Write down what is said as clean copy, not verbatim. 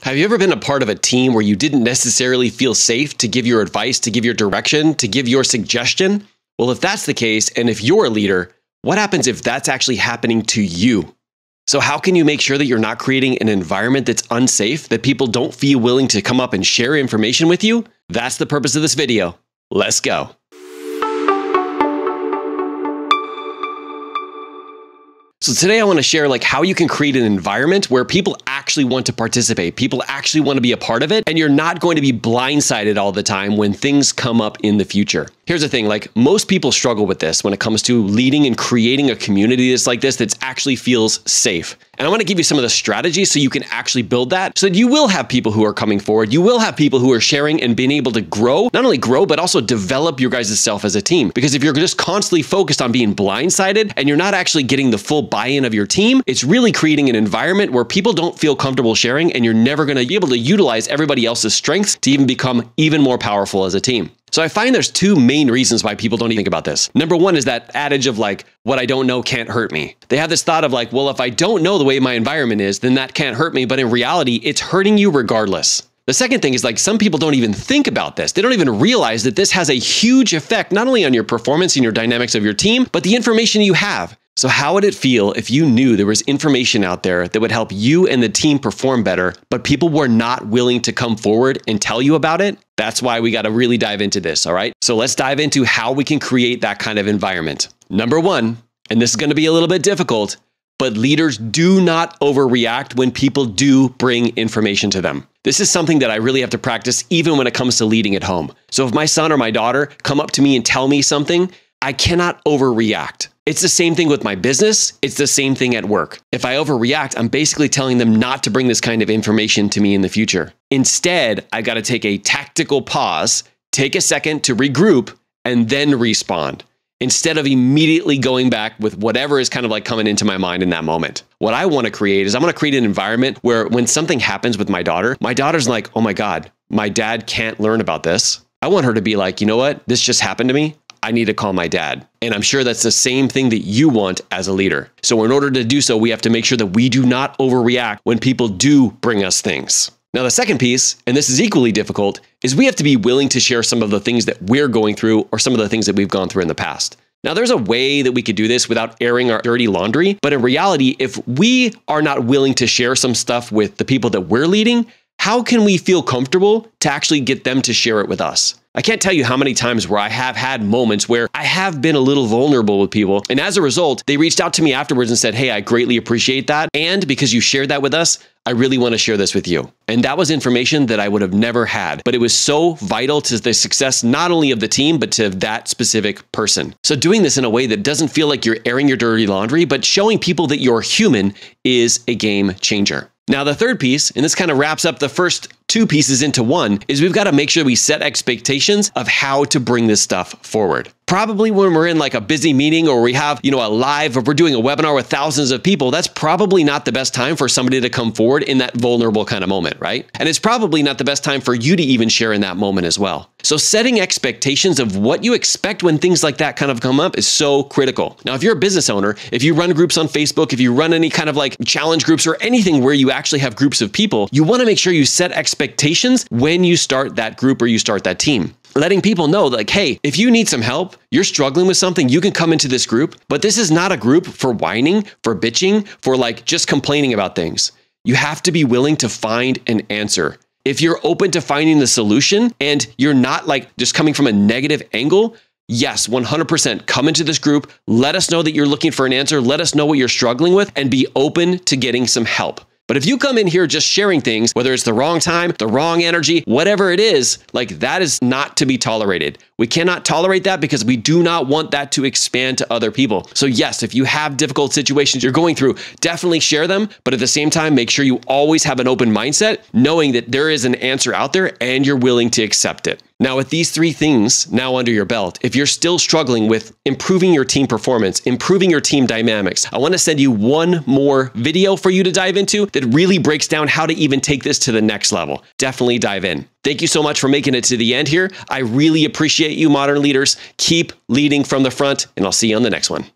Have you ever been a part of a team where you didn't necessarily feel safe to give your advice, to give your direction, to give your suggestion? Well, if that's the case, and if you're a leader, what happens if that's actually happening to you? So how can you make sure that you're not creating an environment that's unsafe, that people don't feel willing to come up and share information with you? That's the purpose of this video. Let's go. So today I want to share how you can create an environment where people actually want to participate, people actually want to be a part of it, and you're not going to be blindsided all the time when things come up in the future. Here's the thing, most people struggle with this when it comes to leading and creating a community that's like this that actually feels safe. And I want to give you some of the strategies so you can actually build that, so that you will have people who are coming forward, you will have people who are sharing and being able to grow, not only grow, but also develop your guys' self as a team. Because if you're just constantly focused on being blindsided and you're not actually getting the full buy-in of your team, it's really creating an environment where people don't feel comfortable sharing, and you're never going to be able to utilize everybody else's strengths to even become even more powerful as a team. So I find there's two main reasons why people don't even think about this. Number one is that adage of what I don't know can't hurt me. They have this thought of well, if I don't know the way my environment is, then that can't hurt me. But in reality, it's hurting you regardless. The second thing is some people don't even think about this. They don't even realize that this has a huge effect, not only on your performance and your dynamics of your team, but the information you have. So how would it feel if you knew there was information out there that would help you and the team perform better, but people were not willing to come forward and tell you about it? That's why we got to really dive into this, all right? So let's dive into how we can create that kind of environment. Number one, and this is going to be a little bit difficult, but leaders do not overreact when people do bring information to them. This is something that I really have to practice even when it comes to leading at home. So if my son or my daughter come up to me and tell me something, I cannot overreact. It's the same thing with my business. It's the same thing at work. If I overreact, I'm basically telling them not to bring this kind of information to me in the future. Instead, I got to take a tactical pause, take a second to regroup, and then respond, instead of immediately going back with whatever is coming into my mind in that moment. What I want to create is I want to create an environment where when something happens with my daughter's like, oh my God, my dad can't learn about this. I want her to be like, you know what? This just happened to me. I need to call my dad. And I'm sure that's the same thing that you want as a leader. So in order to do so, we have to make sure that we do not overreact when people do bring us things. Now, the second piece, and this is equally difficult, is we have to be willing to share some of the things that we're going through or some of the things that we've gone through in the past. Now, there's a way that we could do this without airing our dirty laundry. But in reality, if we are not willing to share some stuff with the people that we're leading, how can we feel comfortable to actually get them to share it with us? I can't tell you how many times where I have had moments where I have been a little vulnerable with people. And as a result, they reached out to me afterwards and said, hey, I greatly appreciate that. And because you shared that with us, I really want to share this with you. And that was information that I would have never had, but it was so vital to the success, not only of the team, but to that specific person. So doing this in a way that doesn't feel like you're airing your dirty laundry, but showing people that you're human is a game changer. Now, the third piece, and this kind of wraps up the first two pieces into one, is we've got to make sure we set expectations of how to bring this stuff forward. Probably when we're in a busy meeting or we have, a live, or we're doing a webinar with thousands of people, that's probably not the best time for somebody to come forward in that vulnerable kind of moment, right? And it's probably not the best time for you to even share in that moment as well. So setting expectations of what you expect when things like that kind of come up is so critical. Now, if you're a business owner, if you run groups on Facebook, if you run any kind of challenge groups or anything where you actually have groups of people, you want to make sure you set expectations when you start that group or you start that team. Letting people know hey, if you need some help, you're struggling with something, you can come into this group, but this is not a group for whining, for bitching, for just complaining about things. You have to be willing to find an answer. If you're open to finding the solution and you're not just coming from a negative angle, yes, 100% come into this group. Let us know that you're looking for an answer. Let us know what you're struggling with and be open to getting some help. But if you come in here just sharing things, whether it's the wrong time, the wrong energy, whatever it is, that is not to be tolerated. We cannot tolerate that because we do not want that to expand to other people. So yes, if you have difficult situations you're going through, definitely share them. But at the same time, make sure you always have an open mindset, knowing that there is an answer out there and you're willing to accept it. Now, with these three things now under your belt, if you're still struggling with improving your team performance, improving your team dynamics, I want to send you one more video for you to dive into that really breaks down how to even take this to the next level. Definitely dive in. Thank you so much for making it to the end here. I really appreciate you, modern leaders. Keep leading from the front, and I'll see you on the next one.